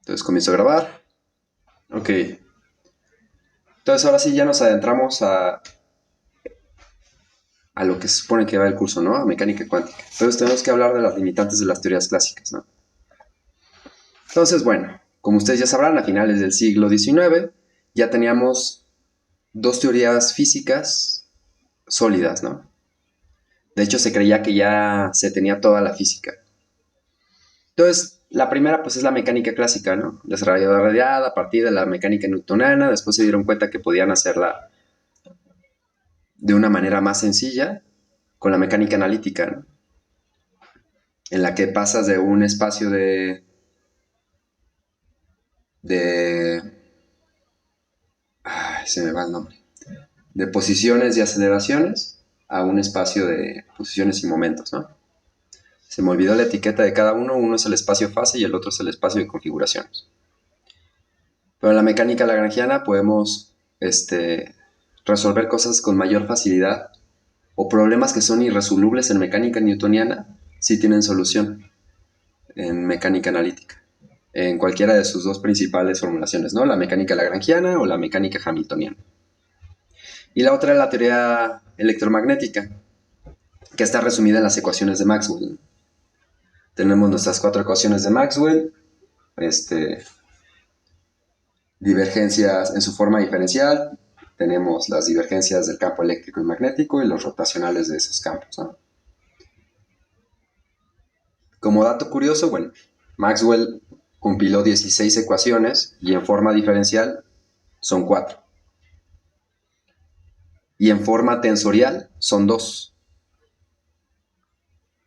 Entonces comienzo a grabar. Ok. Entonces ahora sí ya nos adentramos a lo que se supone que va el curso, ¿no? A mecánica cuántica. Entonces tenemos que hablar de las limitantes de las teorías clásicas, ¿no? Entonces, bueno, como ustedes ya sabrán, a finales del siglo XIX ya teníamos dos teorías físicas sólidas, ¿no? De hecho, se creía que ya se tenía toda la física. Entonces, la primera pues es la mecánica clásica, ¿no? Desarrollada a partir de la mecánica newtoniana. Después se dieron cuenta que podían hacerla de una manera más sencilla con la mecánica analítica, ¿no? En la que pasas de un espacio de se me va el nombre, de posiciones y aceleraciones a un espacio de posiciones y momentos, ¿no? Se me olvidó la etiqueta de cada uno es el espacio fase y el otro es el espacio de configuraciones. Pero en la mecánica lagrangiana podemos resolver cosas con mayor facilidad o problemas que son irresolubles en mecánica newtoniana sí tienen solución en mecánica analítica, en cualquiera de sus dos principales formulaciones, ¿no? La mecánica lagrangiana o la mecánica hamiltoniana. Y la otra es la teoría electromagnética, que está resumida en las ecuaciones de Maxwell. Tenemos nuestras cuatro ecuaciones de Maxwell, divergencias en su forma diferencial, tenemos las divergencias del campo eléctrico y magnético y los rotacionales de esos campos, ¿no? Como dato curioso, bueno, Maxwell compiló 16 ecuaciones y en forma diferencial son 4. Y en forma tensorial son 2.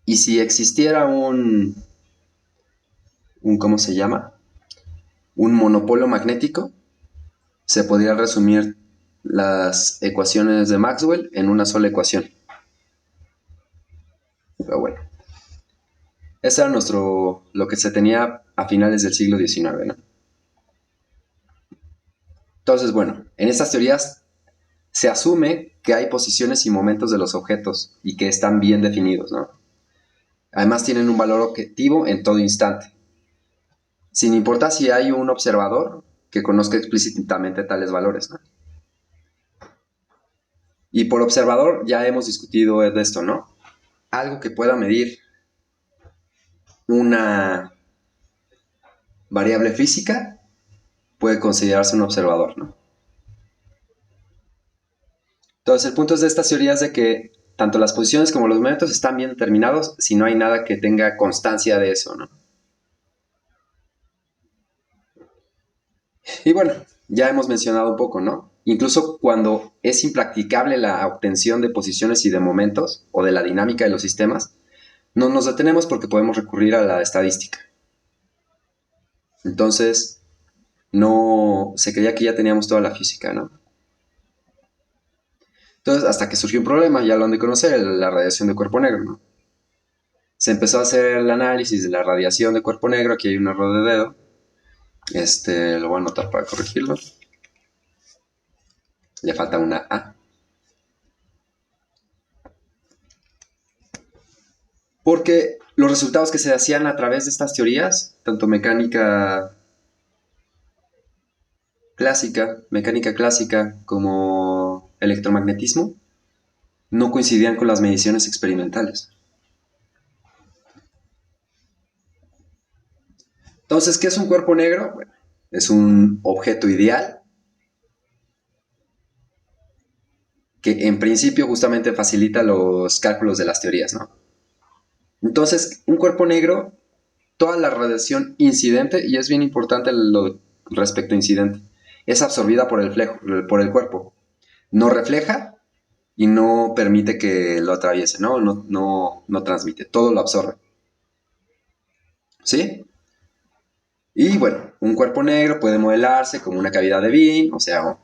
Y si existiera ¿cómo se llama? Un monopolo magnético, se podría resumir las ecuaciones de Maxwell en una sola ecuación. Pero bueno, eso era lo que se tenía a finales del siglo XIX, ¿no? Entonces, bueno, en estas teorías se asume que hay posiciones y momentos de los objetos y que están bien definidos, ¿no? Además tienen un valor objetivo en todo instante, sin importar si hay un observador que conozca explícitamente tales valores, ¿no? Y por observador ya hemos discutido de esto, ¿no? Algo que pueda medir una variable física puede considerarse un observador, ¿no? Entonces el punto es de estas teorías de que tanto las posiciones como los momentos están bien determinados si no hay nada que tenga constancia de eso, ¿no? Y bueno, ya hemos mencionado un poco, ¿no? Incluso cuando es impracticable la obtención de posiciones y de momentos o de la dinámica de los sistemas, no nos detenemos porque podemos recurrir a la estadística. Entonces, no se creía que ya teníamos toda la física, ¿no? Entonces, hasta que surgió un problema, ya lo han de conocer, la radiación de cuerpo negro, ¿no? Se empezó a hacer el análisis de la radiación de cuerpo negro, aquí hay un error de dedo, lo voy a anotar para corregirlo, le falta una A. Porque los resultados que se hacían a través de estas teorías, tanto mecánica clásica como electromagnetismo, no coincidían con las mediciones experimentales. Entonces, ¿qué es un cuerpo negro? Bueno, es un objeto ideal que en principio justamente facilita los cálculos de las teorías, ¿no? Entonces, un cuerpo negro, toda la radiación incidente, y es bien importante lo respecto a incidente, es absorbida por el cuerpo. No refleja y no permite que lo atraviese, ¿no? No transmite, todo lo absorbe. ¿Sí? Y bueno, un cuerpo negro puede modelarse como una cavidad de Wien, o sea,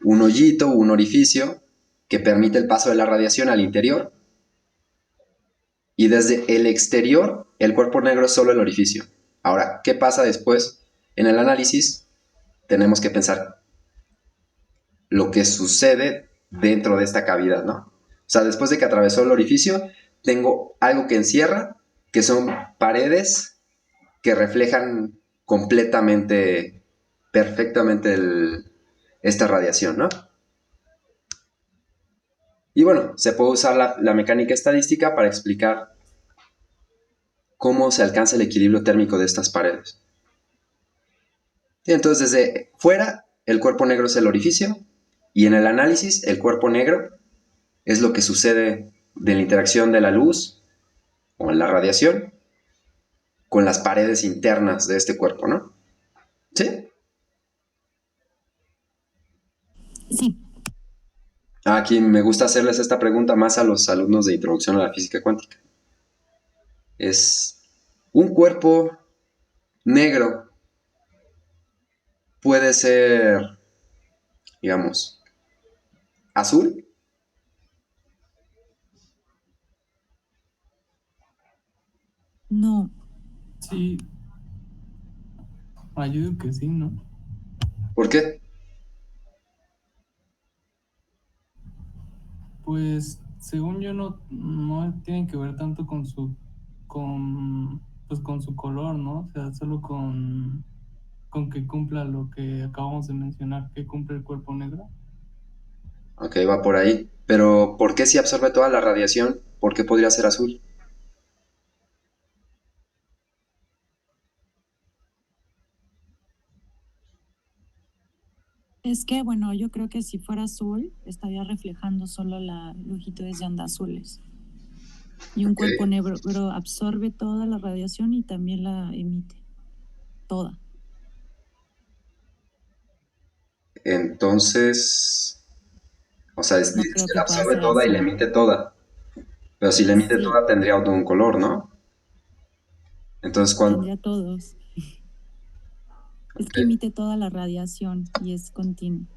un hoyito, un orificio que permite el paso de la radiación al interior. Y desde el exterior, el cuerpo negro es solo el orificio. Ahora, ¿qué pasa después? En el análisis tenemos que pensar lo que sucede dentro de esta cavidad, ¿no? O sea, después de que atravesó el orificio, tengo algo que encierra, que son paredes que reflejan completamente, perfectamente esta radiación, ¿no? Y bueno, se puede usar la mecánica estadística para explicar cómo se alcanza el equilibrio térmico de estas paredes. Y entonces, desde fuera, el cuerpo negro es el orificio, y en el análisis, el cuerpo negro es lo que sucede de la interacción de la luz o la radiación con las paredes internas de este cuerpo, ¿no? ¿Sí? Sí, Aquí me gusta hacerles esta pregunta más a los alumnos de introducción a la física cuántica. Es un cuerpo negro puede ser, digamos, azul. no, Sí, ayudo que sí, ¿no? ¿Por qué? Pues según yo no tiene que ver tanto con su color, ¿no? O sea, solo con que cumpla lo que acabamos de mencionar, que cumple el cuerpo negro. Ok, va por ahí. Pero ¿por qué si absorbe toda la radiación? ¿Por qué podría ser azul? es que, bueno, yo creo que si fuera azul, estaría reflejando solo las longitudes de onda azules. Y un Ok. cuerpo negro absorbe toda la radiación y también la emite, toda. Entonces, o sea, No dices creo que la que pueda absorbe ser toda y la azul. emite toda. Pero si la emite Sí, toda tendría otro un color, ¿no? Entonces, ¿cuándo? tendría todos. Es Ok. que emite toda la radiación y es continuo.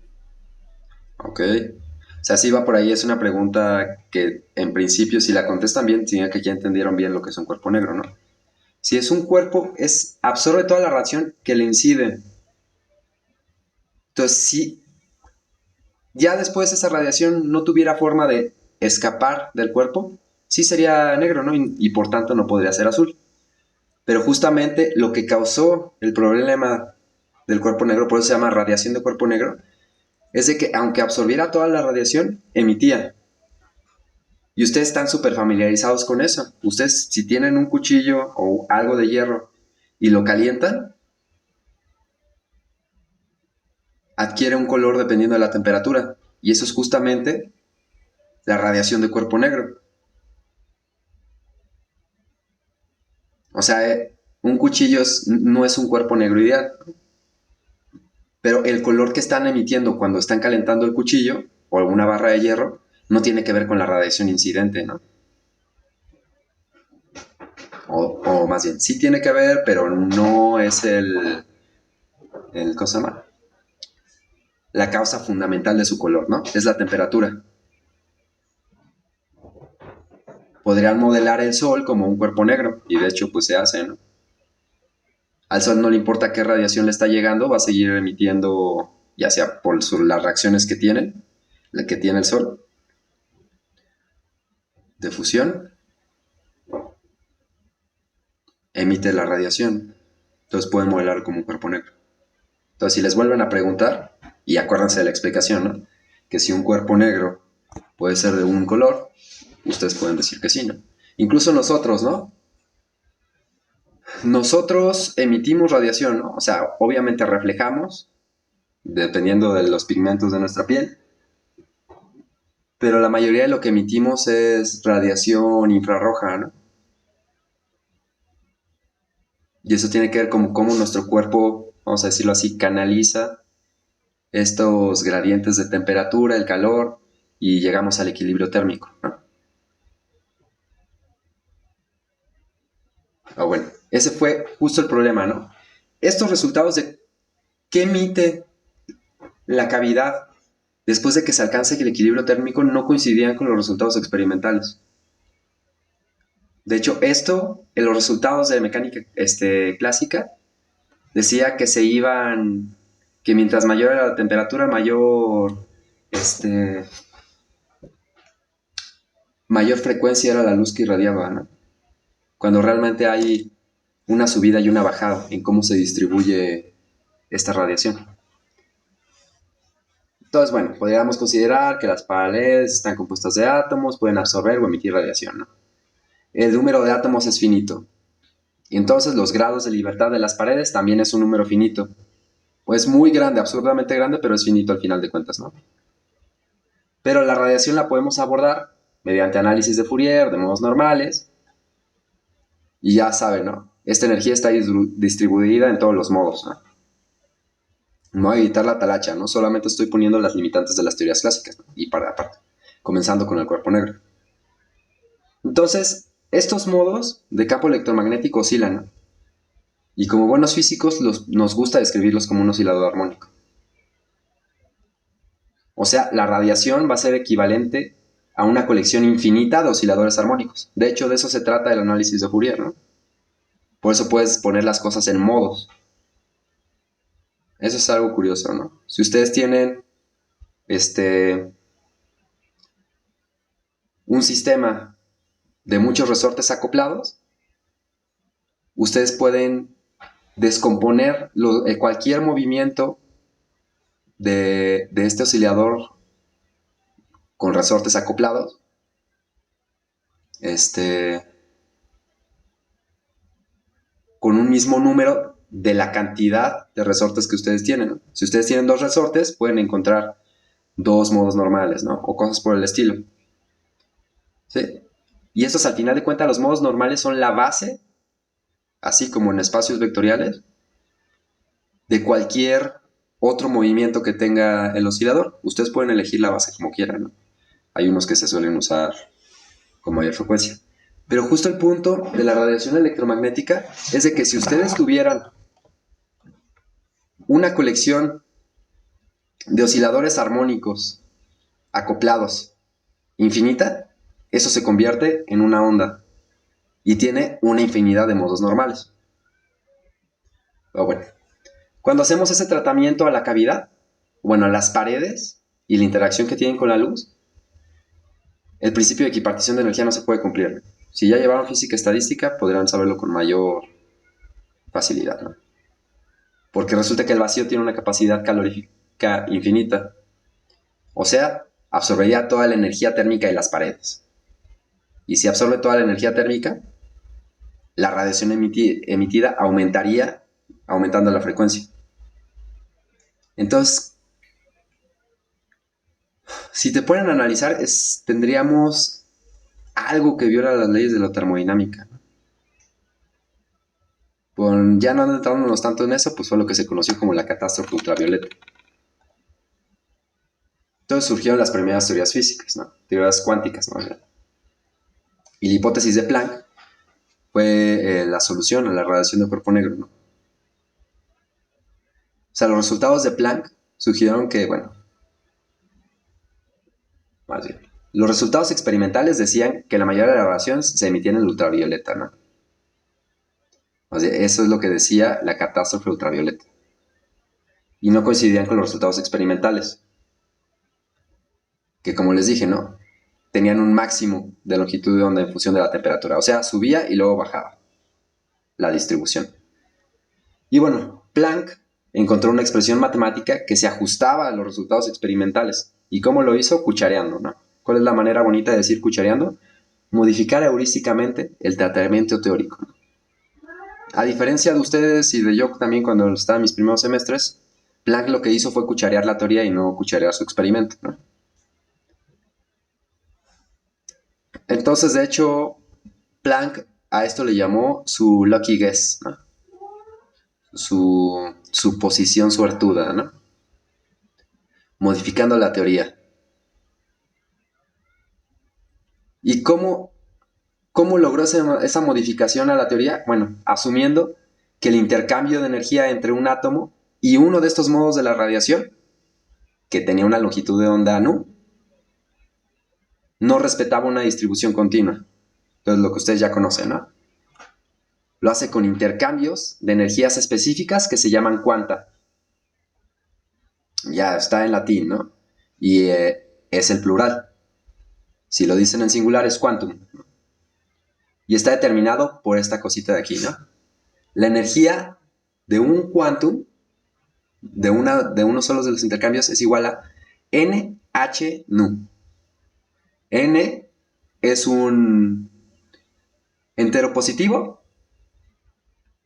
Ok. O sea, sí va por ahí, es una pregunta que en principio, si la contestan bien, significa que ya entendieron bien lo que es un cuerpo negro, ¿no? Si es un cuerpo, absorbe toda la radiación que le incide. Entonces, si ya después esa radiación no tuviera forma de escapar del cuerpo, sí sería negro, ¿no? Y por tanto no podría ser azul. Pero justamente lo que causó el problema del cuerpo negro, por eso se llama radiación de cuerpo negro, es de que aunque absorbiera toda la radiación, emitía. Y ustedes están súper familiarizados con eso. Ustedes, si tienen un cuchillo o algo de hierro y lo calientan, adquiere un color dependiendo de la temperatura. Y eso es justamente la radiación de cuerpo negro. O sea, un cuchillo no es un cuerpo negro ideal, pero el color que están emitiendo cuando están calentando el cuchillo o alguna barra de hierro no tiene que ver con la radiación incidente, ¿no? O más bien, sí tiene que ver, pero no es ¿cómo se llama? La causa fundamental de su color, ¿no? Es la temperatura. Podrían modelar el Sol como un cuerpo negro, y de hecho pues se hace, ¿no? Al Sol no le importa qué radiación le está llegando, va a seguir emitiendo, ya sea por las reacciones que tiene el Sol, de fusión, emite la radiación. Entonces pueden modelar como un cuerpo negro. Entonces si les vuelven a preguntar, y acuérdense de la explicación, ¿no? Que si un cuerpo negro puede ser de un color, ustedes pueden decir que sí, ¿no? Incluso nosotros, ¿no? Nosotros emitimos radiación, ¿no? O sea, obviamente reflejamos, dependiendo de los pigmentos de nuestra piel, pero la mayoría de lo que emitimos es radiación infrarroja, ¿no? Y eso tiene que ver con cómo nuestro cuerpo, vamos a decirlo así, canaliza estos gradientes de temperatura, el calor, y llegamos al equilibrio térmico, ¿no? Bueno, ese fue justo el problema, ¿no? Estos resultados de qué emite la cavidad después de que se alcance el equilibrio térmico no coincidían con los resultados experimentales. De hecho, en los resultados de mecánica clásica, decía que que mientras mayor era la temperatura, este, mayor frecuencia era la luz que irradiaba, ¿no? Cuando realmente hay una subida y una bajada en cómo se distribuye esta radiación. Entonces, bueno, podríamos considerar que las paredes están compuestas de átomos, pueden absorber o emitir radiación, ¿no? El número de átomos es finito. Y entonces los grados de libertad de las paredes también es un número finito. Pues muy grande, absurdamente grande, pero es finito al final de cuentas, ¿no? Pero la radiación la podemos abordar mediante análisis de Fourier, de modos normales. Y ya saben, ¿no? Esta energía está distribuida en todos los modos, ¿no? No voy a evitar la talacha, ¿no? Solamente estoy poniendo las limitantes de las teorías clásicas, ¿no? Y para aparte, comenzando con el cuerpo negro. Entonces, estos modos de campo electromagnético oscilan, ¿no? Y como buenos físicos nos gusta describirlos como un oscilador armónico. O sea, la radiación va a ser equivalente a una colección infinita de osciladores armónicos. De hecho, de eso se trata el análisis de Fourier, ¿no? Por eso puedes poner las cosas en modos. Eso es algo curioso, ¿no? Si ustedes tienen un sistema de muchos resortes acoplados, ustedes pueden descomponer cualquier movimiento de este oscilador con resortes acoplados, con un mismo número de la cantidad de resortes que ustedes tienen, ¿no? Si ustedes tienen 2 resortes, pueden encontrar 2 modos normales, ¿no? O cosas por el estilo. ¿Sí? Y estos, al final de cuentas, los modos normales son la base, así como en espacios vectoriales, de cualquier otro movimiento que tenga el oscilador. Ustedes pueden elegir la base como quieran, ¿no? Hay unos que se suelen usar con mayor frecuencia. Pero justo el punto de la radiación electromagnética es de que si ustedes tuvieran una colección de osciladores armónicos acoplados infinita, eso se convierte en una onda y tiene una infinidad de modos normales. Pero bueno, cuando hacemos ese tratamiento a la cavidad, bueno, a las paredes y la interacción que tienen con la luz, el principio de equipartición de energía no se puede cumplir. Si ya llevaron física estadística, podrán saberlo con mayor facilidad, ¿no? Porque resulta que el vacío tiene una capacidad calorífica infinita. O sea, absorbería toda la energía térmica de las paredes. Y si absorbe toda la energía térmica, la radiación emitida aumentaría aumentando la frecuencia. Entonces, si te ponen a analizar, tendríamos algo que viola las leyes de la termodinámica. Ya no entrándonos tanto en eso, pues fue lo que se conoció como la catástrofe ultravioleta. Entonces surgieron las primeras teorías físicas, ¿no? Teorías cuánticas, ¿no? Y la hipótesis de Planck fue la solución a la radiación de cuerpo negro, ¿no? O sea, los resultados de Planck sugirieron que, bueno, más bien, los resultados experimentales decían que la mayoría de la radiación se emitía en el ultravioleta, ¿no? O sea, eso es lo que decía la catástrofe ultravioleta. Y no coincidían con los resultados experimentales, que como les dije, ¿no? Tenían un máximo de longitud de onda en función de la temperatura. O sea, subía y luego bajaba la distribución. Y bueno, Planck encontró una expresión matemática que se ajustaba a los resultados experimentales. ¿Y cómo lo hizo? Cuchareando, ¿no? ¿Cuál es la manera bonita de decir cuchareando? Modificar heurísticamente el tratamiento teórico. A diferencia de ustedes y de yo también cuando estaba en mis primeros semestres, Planck lo que hizo fue cucharear la teoría y no cucharear su experimento, ¿no? Entonces, de hecho, Planck a esto le llamó su lucky guess, ¿no? Su posición suertuda, ¿no? Modificando la teoría. ¿Y cómo logró esa modificación a la teoría? Bueno, asumiendo que el intercambio de energía entre un átomo y uno de estos modos de la radiación, que tenía una longitud de onda nu, no respetaba una distribución continua. Entonces, lo que ustedes ya conocen, ¿no? Lo hace con intercambios de energías específicas que se llaman cuanta. Ya está en latín, ¿no? Y es el plural. Si lo dicen en singular es quantum, ¿no? Y está determinado por esta cosita de aquí, ¿no? la energía de un quantum, de uno solo de los intercambios, es igual a NH nu. N es un entero positivo.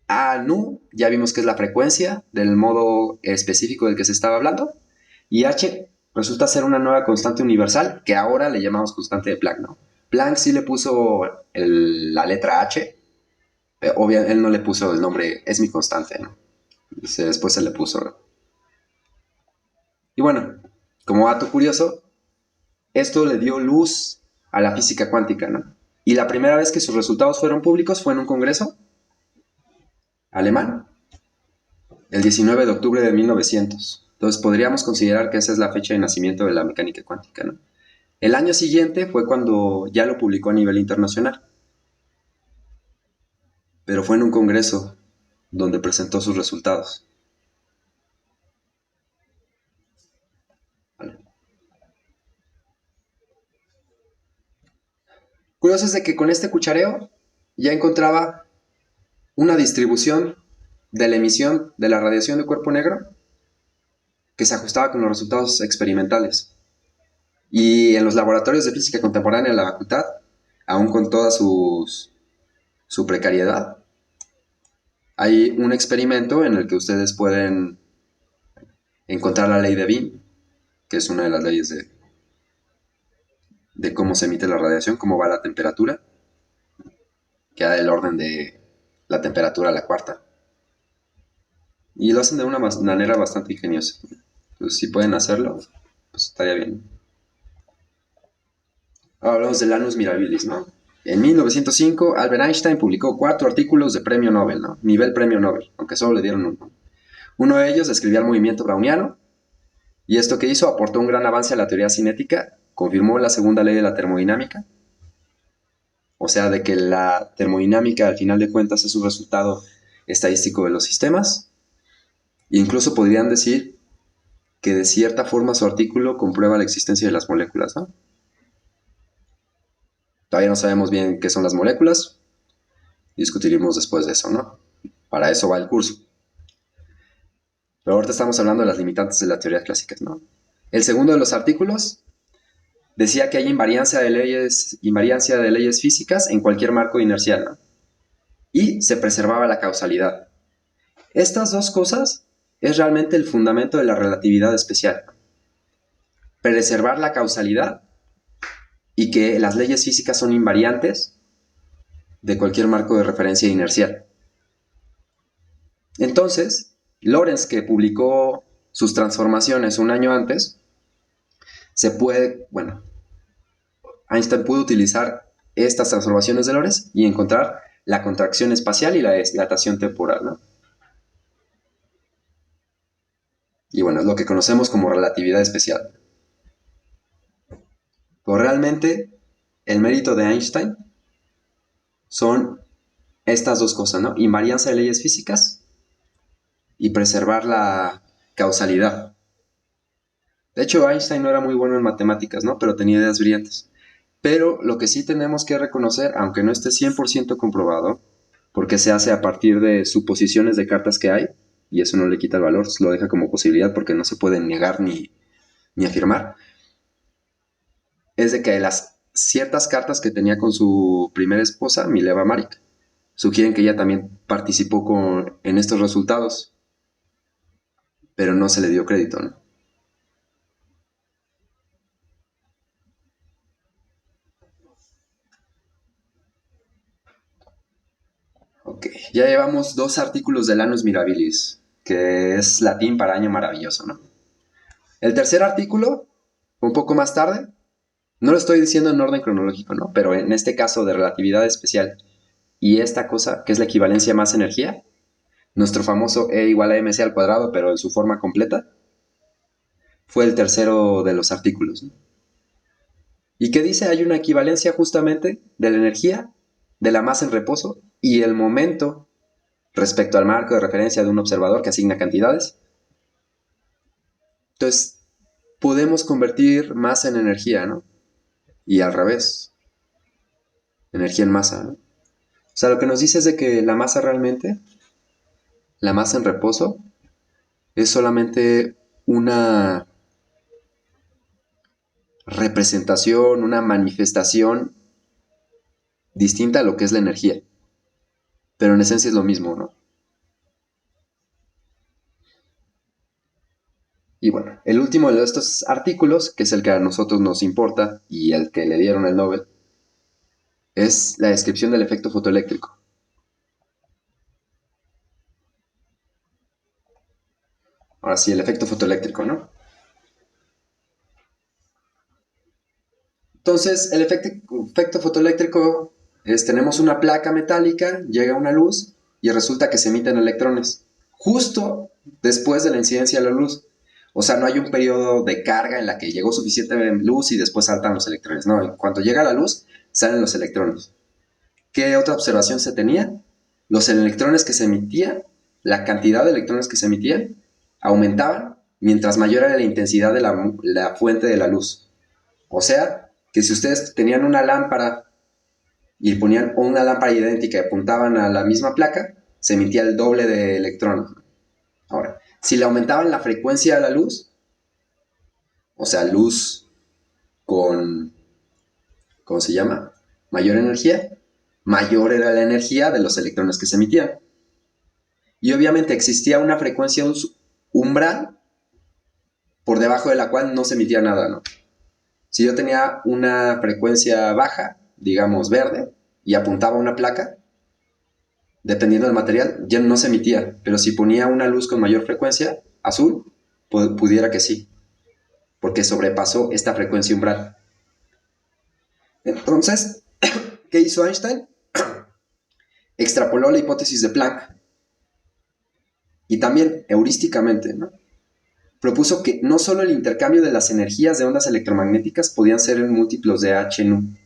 A nu ya vimos que es la frecuencia del modo específico del que se estaba hablando. Y H resulta ser una nueva constante universal que ahora le llamamos constante de Planck, ¿no? Planck sí le puso la letra H. Obviamente él no le puso el nombre, es mi constante, ¿no? Después se le puso, ¿no? Y bueno, como dato curioso, esto le dio luz a la física cuántica, ¿no? Y la primera vez que sus resultados fueron públicos fue en un congreso alemán, el 19 de octubre de 1900. Entonces podríamos considerar que esa es la fecha de nacimiento de la mecánica cuántica, ¿no? El año siguiente fue cuando ya lo publicó a nivel internacional, pero fue en un congreso donde presentó sus resultados. ¿Vale? Curioso es de que con este cuchareo ya encontraba una distribución de la emisión de la radiación de cuerpo negro que se ajustaba con los resultados experimentales. Y en los laboratorios de física contemporánea de la facultad, aún con toda su precariedad, hay un experimento en el que ustedes pueden encontrar la ley de Wien, que es una de las leyes de cómo se emite la radiación, cómo va la temperatura, que da el orden de la temperatura a la cuarta. Y lo hacen de una manera bastante ingeniosa. Entonces, si pueden hacerlo, pues estaría bien. Ahora hablamos del Annus Mirabilis, ¿no? En 1905, Albert Einstein publicó 4 artículos de premio Nobel, ¿no? Nivel premio Nobel, aunque solo le dieron uno. Uno de ellos describía el movimiento browniano, y esto que hizo aportó un gran avance a la teoría cinética, confirmó la segunda ley de la termodinámica, o sea, de que la termodinámica al final de cuentas es un resultado estadístico de los sistemas, e incluso podrían decir que de cierta forma su artículo comprueba la existencia de las moléculas, ¿no? Todavía no sabemos bien qué son las moléculas, discutiremos después de eso, ¿no? Para eso va el curso. Pero ahorita estamos hablando de las limitantes de la teoría clásica, ¿no? El segundo de los artículos decía que hay invariancia de leyes físicas en cualquier marco inercial, ¿no? Y se preservaba la causalidad. Estas dos cosas es realmente el fundamento de la relatividad especial. Preservar la causalidad y que las leyes físicas son invariantes de cualquier marco de referencia inercial. Entonces, Lorentz, que publicó sus transformaciones un año antes, Einstein pudo utilizar estas transformaciones de Lorentz y encontrar la contracción espacial y la dilatación temporal, ¿no? Y bueno, es lo que conocemos como relatividad especial. Pero realmente, el mérito de Einstein son estas dos cosas, ¿no? Invariancia de leyes físicas y preservar la causalidad. De hecho, Einstein no era muy bueno en matemáticas, ¿no? Pero tenía ideas brillantes. Pero lo que sí tenemos que reconocer, aunque no esté 100% comprobado, porque se hace a partir de suposiciones de cartas que hay, y eso no le quita el valor, lo deja como posibilidad porque no se puede negar ni afirmar, es de que las ciertas cartas que tenía con su primera esposa, Mileva Maric, sugieren que ella también participó en estos resultados, pero no se le dio crédito, ¿no? Ok, ya llevamos 2 artículos del Annus Mirabilis, que es latín para año maravilloso, ¿no? El tercer artículo, un poco más tarde, no lo estoy diciendo en orden cronológico, ¿no? Pero en este caso de relatividad especial y esta cosa, que es la equivalencia masa-energía, nuestro famoso E igual a mc al cuadrado, pero en su forma completa, fue el tercero de los artículos, ¿no? ¿Y qué dice? Hay una equivalencia justamente de la energía, de la masa en reposo y el momento respecto al marco de referencia de un observador que asigna cantidades. Entonces, podemos convertir masa en energía, ¿no? Y al revés, energía en masa, ¿no? O sea, lo que nos dice es de que la masa realmente la masa en reposo es solamente una representación, una manifestación distinta a lo que es la energía. Pero en esencia es lo mismo, ¿no? Y bueno, el último de estos artículos, que es el que a nosotros nos importa y el que le dieron el Nobel, es la descripción del efecto fotoeléctrico. Ahora sí, el efecto fotoeléctrico, ¿no? Entonces, el efecto fotoeléctrico es, tenemos una placa metálica, llega una luz y resulta que se emiten electrones justo después de la incidencia de la luz. O sea, no hay un periodo de carga en la que llegó suficiente luz y después saltan los electrones. No, en cuanto llega la luz, salen los electrones. ¿Qué otra observación se tenía? Los electrones que se emitían, la cantidad de electrones que se emitían, aumentaban mientras mayor era la intensidad de la fuente de la luz. O sea, que si ustedes tenían una lámpara y ponían una lámpara idéntica y apuntaban a la misma placa, se emitía el doble de electrones. Ahora, si le aumentaban la frecuencia de la luz, o sea, luz con, ¿cómo se llama? Mayor energía, mayor era la energía de los electrones que se emitían. Y obviamente existía una frecuencia umbral por debajo de la cual no se emitía nada, ¿no? Si yo tenía una frecuencia baja, digamos verde, y apuntaba a una placa, dependiendo del material, ya no se emitía. Pero si ponía una luz con mayor frecuencia, azul, pudiera que sí, porque sobrepasó esta frecuencia umbral. Entonces, ¿qué hizo Einstein? Extrapoló la hipótesis de Planck y también heurísticamente, ¿no? Propuso que no solo el intercambio de las energías de ondas electromagnéticas podían ser en múltiplos de h nu,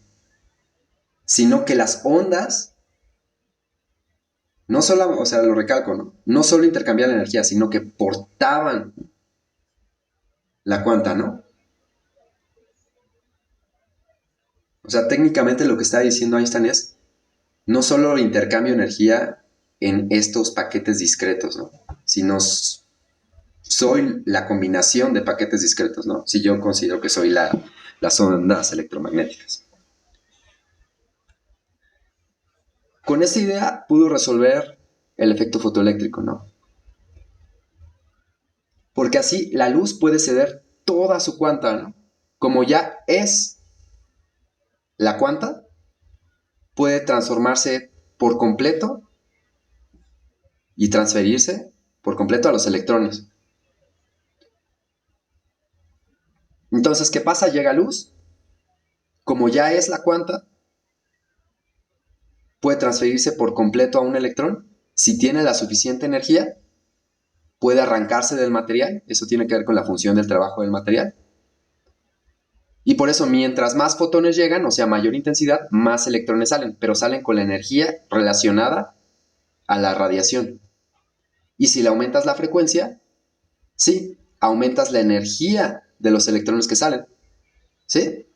sino que las ondas, no solo, o sea, lo recalco, ¿no? No solo intercambiaban la energía, sino que portaban la cuanta, ¿no? O sea, técnicamente lo que está diciendo Einstein es no solo intercambio de energía en estos paquetes discretos, ¿no? Sino soy la combinación de paquetes discretos, ¿no? Si yo considero que soy las ondas electromagnéticas. Con esa idea pudo resolver el efecto fotoeléctrico, ¿no? Porque así la luz puede ceder toda su cuanta, ¿no? Como ya es la cuanta, puede transformarse por completo y transferirse por completo a los electrones. Entonces, ¿qué pasa? Llega luz, como ya es la cuanta, puede transferirse por completo a un electrón. Si tiene la suficiente energía, puede arrancarse del material. Eso tiene que ver con la función del trabajo del material. Y por eso, mientras más fotones llegan, o sea, mayor intensidad, más electrones salen, pero salen con la energía relacionada a la radiación. Y si le aumentas la frecuencia, sí, aumentas la energía de los electrones que salen. ¿Sí?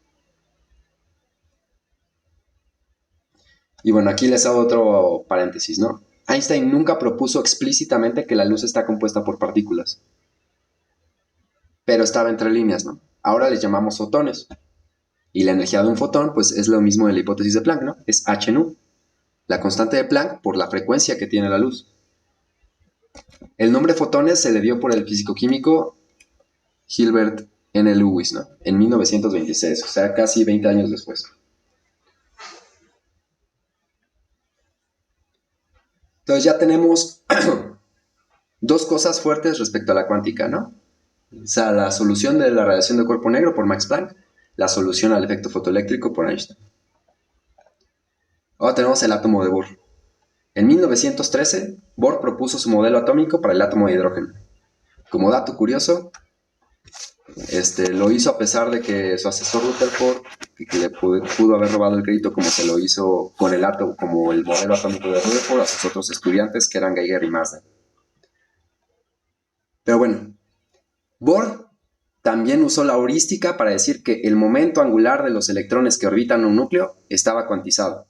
Y bueno, aquí les hago otro paréntesis, ¿no? Einstein nunca propuso explícitamente que la luz está compuesta por partículas, pero estaba entre líneas, ¿no? Ahora les llamamos fotones. Y la energía de un fotón, pues es lo mismo de la hipótesis de Planck, ¿no? Es h nu, la constante de Planck por la frecuencia que tiene la luz. El nombre fotones se le dio por el físico-químico Gilbert N. Lewis, ¿no? En 1926, o sea, casi 20 años después. Entonces ya tenemos dos cosas fuertes respecto a la cuántica, ¿no? O sea, la solución de la radiación de cuerpo negro por Max Planck, la solución al efecto fotoeléctrico por Einstein. Ahora tenemos el átomo de Bohr. En 1913, Bohr propuso su modelo atómico para el átomo de hidrógeno. Como dato curioso, lo hizo a pesar de que su asesor Rutherford, que le pudo haber robado el crédito como se lo hizo con el átomo, como el modelo atómico de Rutherford, a sus otros estudiantes que eran Geiger y Marsden. Pero bueno, Bohr también usó la heurística para decir que el momento angular de los electrones que orbitan un núcleo estaba cuantizado.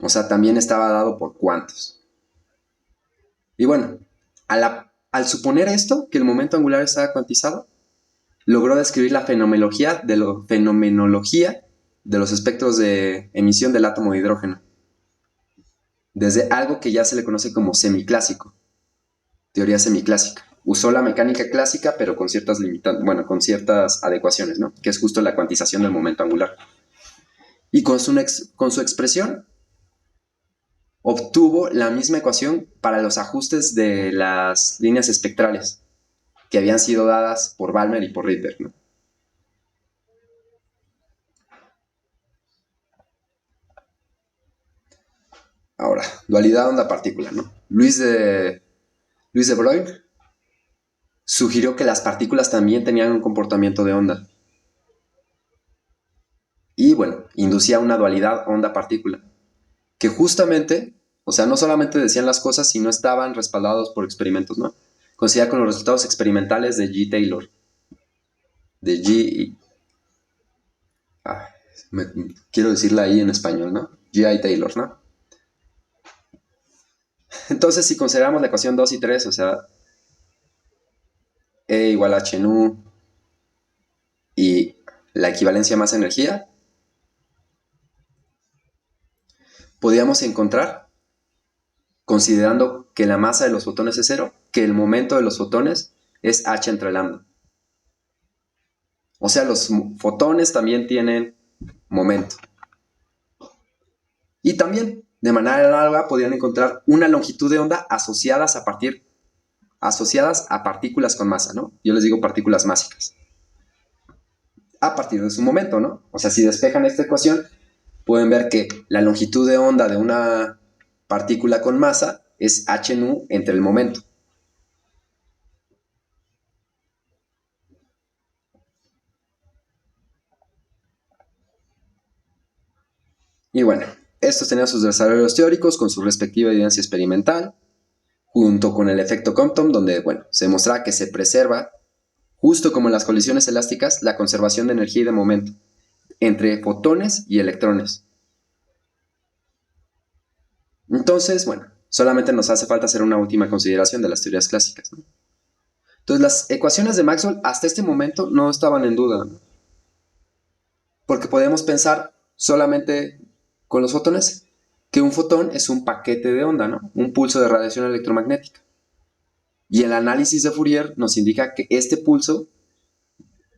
O sea, también estaba dado por cuantos. Y bueno, al suponer esto, que el momento angular estaba cuantizado, logró describir la fenomenología de los espectros de emisión del átomo de hidrógeno, desde algo que ya se le conoce como semiclásico, teoría semiclásica. Usó la mecánica clásica, pero con ciertas con ciertas adecuaciones, ¿no? Que es justo la cuantización del momento angular. Y con su expresión obtuvo la misma ecuación para los ajustes de las líneas espectrales que habían sido dadas por Balmer y por Rydberg, ¿no? Ahora, dualidad onda-partícula, ¿no? Luis de Broglie sugirió que las partículas también tenían un comportamiento de onda. Y bueno, inducía una dualidad onda-partícula, que justamente, o sea, no solamente decían las cosas, sino estaban respaldados por experimentos, ¿no? Coincidía con los resultados experimentales de G. Taylor. De G. Quiero decirla ahí en español, ¿no? G.I. Taylor, ¿no? Entonces, si consideramos la ecuación 2 y 3, o sea, E igual a h nu y la equivalencia masa-energía, podríamos encontrar, considerando que la masa de los fotones es cero, que el momento de los fotones es h entre lambda. O sea, los fotones también tienen momento. Y también, de manera análoga, podrían encontrar una longitud de onda asociadas a partículas con masa, ¿no? Yo les digo partículas másicas. A partir de su momento, ¿no? O sea, si despejan esta ecuación, pueden ver que la longitud de onda de una partícula con masa es h nu entre el momento. Y bueno, estos tenían sus desarrollos teóricos con su respectiva evidencia experimental, junto con el efecto Compton, donde, bueno, se demostraba que se preserva, justo como en las colisiones elásticas, la conservación de energía y de momento entre fotones y electrones. Entonces, bueno, solamente nos hace falta hacer una última consideración de las teorías clásicas, ¿no? Entonces, las ecuaciones de Maxwell hasta este momento no estaban en duda, ¿no? Porque podemos pensar solamente con los fotones que un fotón es un paquete de onda, ¿no? Un pulso de radiación electromagnética. Y el análisis de Fourier nos indica que este pulso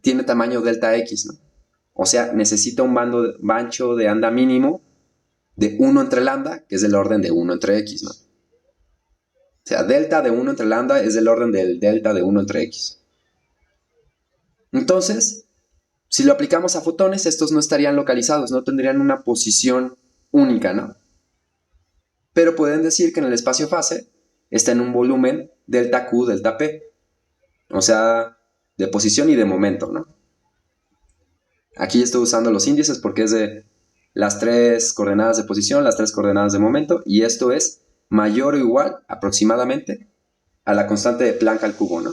tiene tamaño delta X, ¿no? O sea, necesita un ancho de onda mínimo de 1 entre lambda, que es del orden de 1 entre X, ¿no? O sea, delta de 1 entre lambda es del orden del delta de 1 entre X. Entonces, si lo aplicamos a fotones, estos no estarían localizados, no tendrían una posición única, ¿no? Pero pueden decir que en el espacio-fase está en un volumen delta Q, delta P. O sea, de posición y de momento, ¿no? Aquí estoy usando los índices porque es de las 3 coordenadas de posición, las 3 coordenadas de momento, y esto es mayor o igual aproximadamente a la constante de Planck al cubo, ¿no?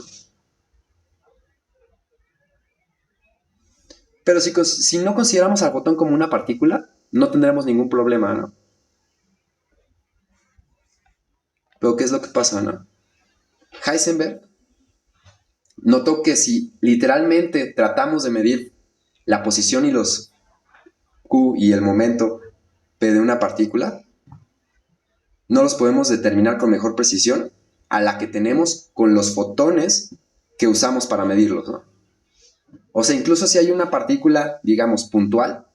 Pero si no consideramos al fotón como una partícula, no tendremos ningún problema, ¿no? Pero ¿qué es lo que pasa, no? Heisenberg notó que si literalmente tratamos de medir la posición y los Q y el momento P de una partícula, no los podemos determinar con mejor precisión a la que tenemos con los fotones que usamos para medirlos, ¿no? O sea, incluso si hay una partícula, digamos, puntual,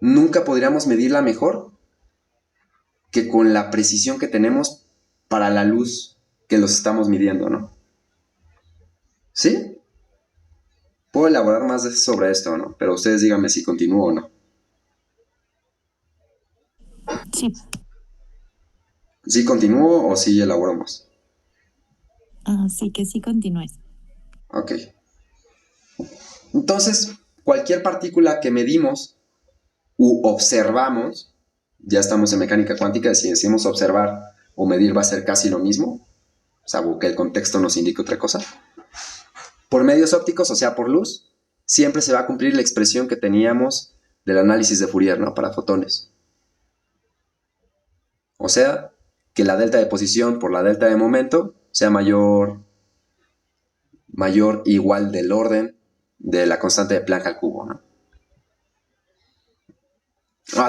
nunca podríamos medirla mejor que con la precisión que tenemos para la luz que los estamos midiendo, ¿no? ¿Sí? Puedo elaborar más sobre esto, ¿no? Pero ustedes díganme si continúo o no. Sí. ¿Sí continúo o sí elaboramos? Sí, que sí continúes. Ok. Entonces, cualquier partícula que medimos u observamos, ya estamos en mecánica cuántica, si decimos observar o medir va a ser casi lo mismo, salvo que el contexto nos indique otra cosa. Por medios ópticos, o sea, por luz, siempre se va a cumplir la expresión que teníamos del análisis de Fourier, ¿no? Para fotones. O sea, que la delta de posición por la delta de momento sea mayor igual del orden de la constante de Planck al cubo, ¿no?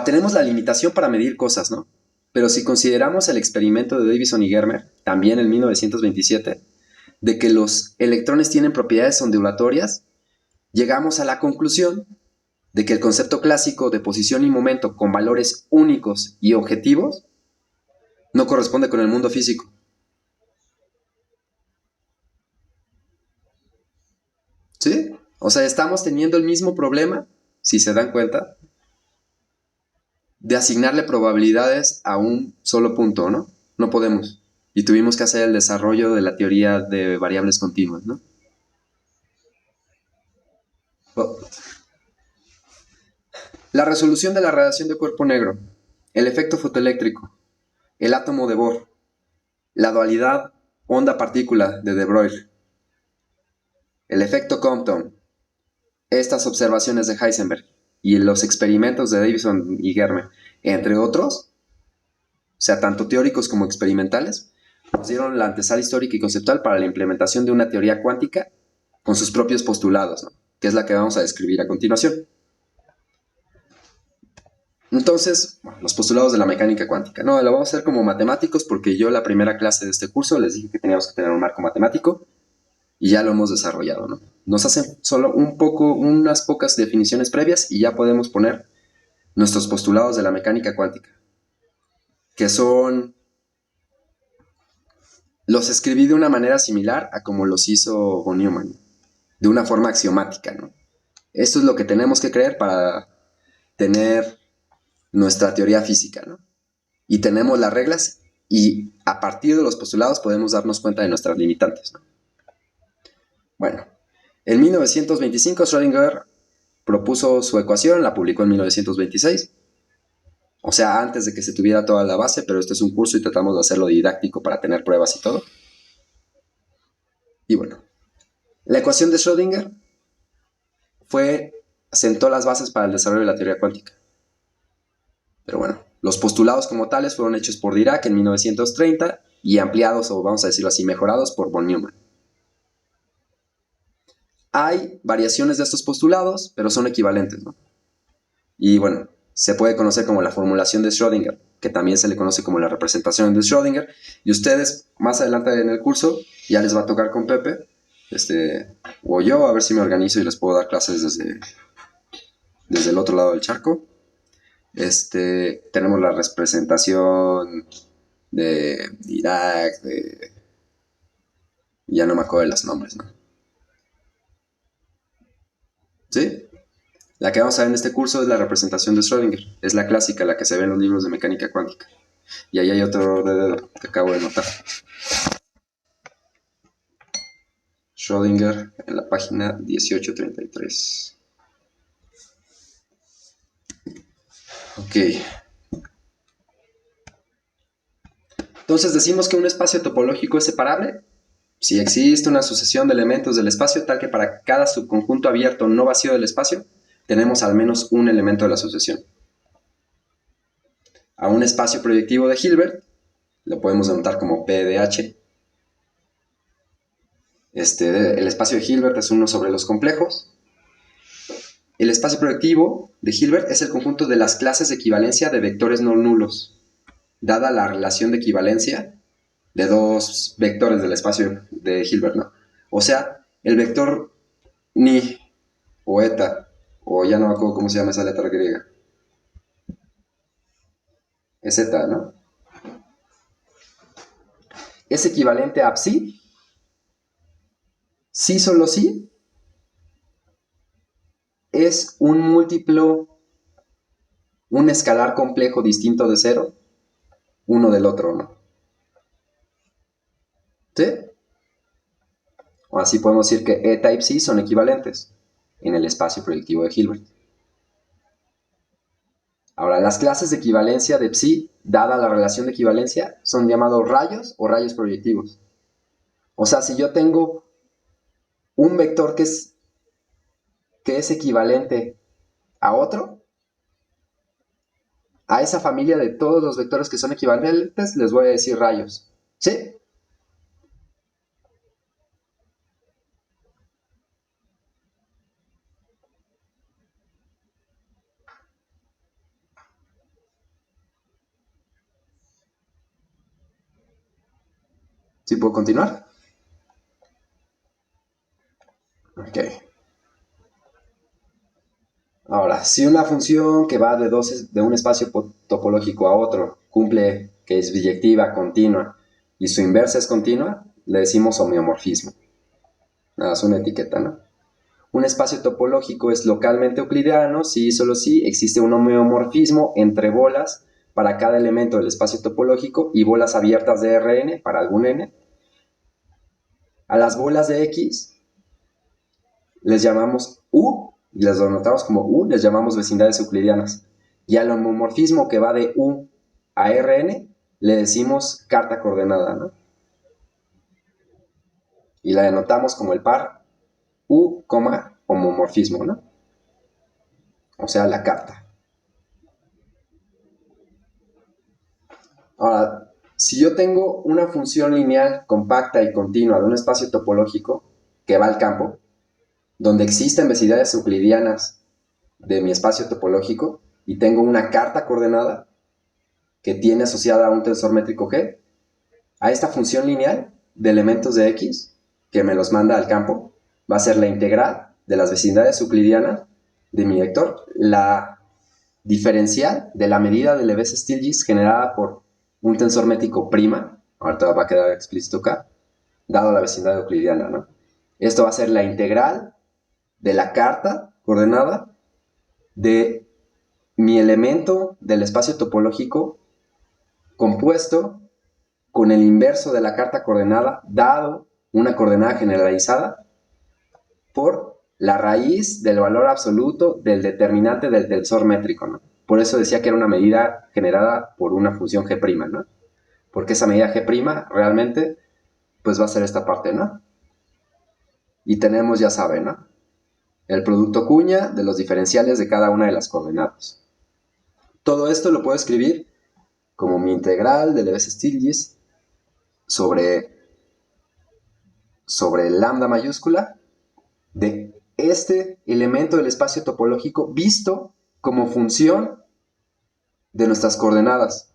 Tenemos la limitación para medir cosas, ¿no? Pero si consideramos el experimento de Davison y Germer, también en 1927, de que los electrones tienen propiedades ondulatorias, llegamos a la conclusión de que el concepto clásico de posición y momento con valores únicos y objetivos no corresponde con el mundo físico. ¿Sí? O sea, estamos teniendo el mismo problema, si se dan cuenta, de asignarle probabilidades a un solo punto, ¿no? No podemos. Y tuvimos que hacer el desarrollo de la teoría de variables continuas, ¿no? La resolución de la radiación de cuerpo negro, el efecto fotoeléctrico, el átomo de Bohr, la dualidad onda-partícula de De Broglie, el efecto Compton, estas observaciones de Heisenberg y los experimentos de Davison y Germer, entre otros, o sea, tanto teóricos como experimentales, nos dieron la antesala histórica y conceptual para la implementación de una teoría cuántica con sus propios postulados, ¿no? Que es la que vamos a describir a continuación. Entonces, bueno, los postulados de la mecánica cuántica. No, lo vamos a hacer como matemáticos porque yo la primera clase de este curso les dije que teníamos que tener un marco matemático y ya lo hemos desarrollado, ¿no? Nos hacen solo unas pocas definiciones previas y ya podemos poner nuestros postulados de la mecánica cuántica, que son... Los escribí de una manera similar a como los hizo von Neumann, de una forma axiomática, ¿no? Esto es lo que tenemos que creer para tener nuestra teoría física, ¿no? Y tenemos las reglas y a partir de los postulados podemos darnos cuenta de nuestras limitantes, ¿no? Bueno, en 1925 Schrödinger propuso su ecuación, la publicó en 1926, o sea, antes de que se tuviera toda la base, pero este es un curso y tratamos de hacerlo didáctico para tener pruebas y todo. Y bueno, la ecuación de Schrödinger sentó las bases para el desarrollo de la teoría cuántica. Pero bueno, los postulados como tales fueron hechos por Dirac en 1930 y ampliados, o vamos a decirlo así, mejorados por von Neumann. Hay variaciones de estos postulados, pero son equivalentes, ¿no? Y bueno, se puede conocer como la formulación de Schrödinger, que también se le conoce como la representación de Schrödinger. Y ustedes, más adelante en el curso, ya les va a tocar con Pepe, o yo, a ver si me organizo y les puedo dar clases desde el otro lado del charco. Tenemos la representación de Dirac, ya no me acuerdo de los nombres, ¿no? ¿Sí? La que vamos a ver en este curso es la representación de Schrödinger. Es la clásica, la que se ve en los libros de mecánica cuántica. Y ahí hay otro dedo que acabo de notar. Schrödinger en la página 1833. Ok. Entonces decimos que un espacio topológico es separable si existe una sucesión de elementos del espacio tal que para cada subconjunto abierto no vacío del espacio tenemos al menos un elemento de la sucesión. A un espacio proyectivo de Hilbert lo podemos denotar como P de H. El espacio de Hilbert es uno sobre los complejos. El espacio proyectivo de Hilbert es el conjunto de las clases de equivalencia de vectores no nulos, dada la relación de equivalencia de dos vectores del espacio de Hilbert, ¿no? O sea, el vector ni o eta, o ya no me acuerdo cómo se llama esa letra griega. Es eta, ¿no? Es equivalente a psi. Sí, solo sí. Es un múltiplo, un escalar complejo distinto de cero, uno del otro, ¿no? ¿Sí? O así podemos decir que eta y psi son equivalentes en el espacio proyectivo de Hilbert. Ahora, las clases de equivalencia de psi, dada la relación de equivalencia, son llamados rayos o rayos proyectivos. O sea, si yo tengo un vector que es equivalente a otro, A esa familia de todos los vectores que son equivalentes les voy a decir rayos. ¿Sí? ¿Sí puedo continuar? Ok. Ahora, si una función que va de un espacio topológico a otro cumple que es biyectiva, continua, y su inversa es continua, le decimos homeomorfismo. Nada, es una etiqueta, ¿no? Un espacio topológico es localmente euclidiano si y solo si existe un homeomorfismo entre bolas para cada elemento del espacio topológico y bolas abiertas de Rn para algún n. A las bolas de X les llamamos U, y las denotamos como U, les llamamos vecindades euclidianas. Y al homomorfismo que va de U a Rn le decimos carta coordenada, ¿no? Y la denotamos como el par U, homomorfismo, ¿no? O sea, la carta. Ahora, si yo tengo una función lineal compacta y continua de un espacio topológico que va al campo, donde existen vecindades euclidianas de mi espacio topológico y tengo una carta coordenada que tiene asociada a un tensor métrico G, a esta función lineal de elementos de X que me los manda al campo va a ser la integral de las vecindades euclidianas de mi vector, la diferencial de la medida de Lebesgue-Stieltjes generada por un tensor métrico prima, ahorita va a quedar explícito acá, dado la vecindad euclidiana, ¿no? Esto va a ser la integral de la carta coordenada de mi elemento del espacio topológico compuesto con el inverso de la carta coordenada dado una coordenada generalizada por la raíz del valor absoluto del determinante del tensor métrico, ¿no? Por eso decía que era una medida generada por una función G', ¿no? Porque esa medida G' realmente pues va a ser esta parte, ¿no? Y tenemos, ya saben, ¿no? El producto cuña de los diferenciales de cada una de las coordenadas. Todo esto lo puedo escribir como mi integral de Lebesgue-Stieltjes sobre lambda mayúscula de este elemento del espacio topológico visto como función de nuestras coordenadas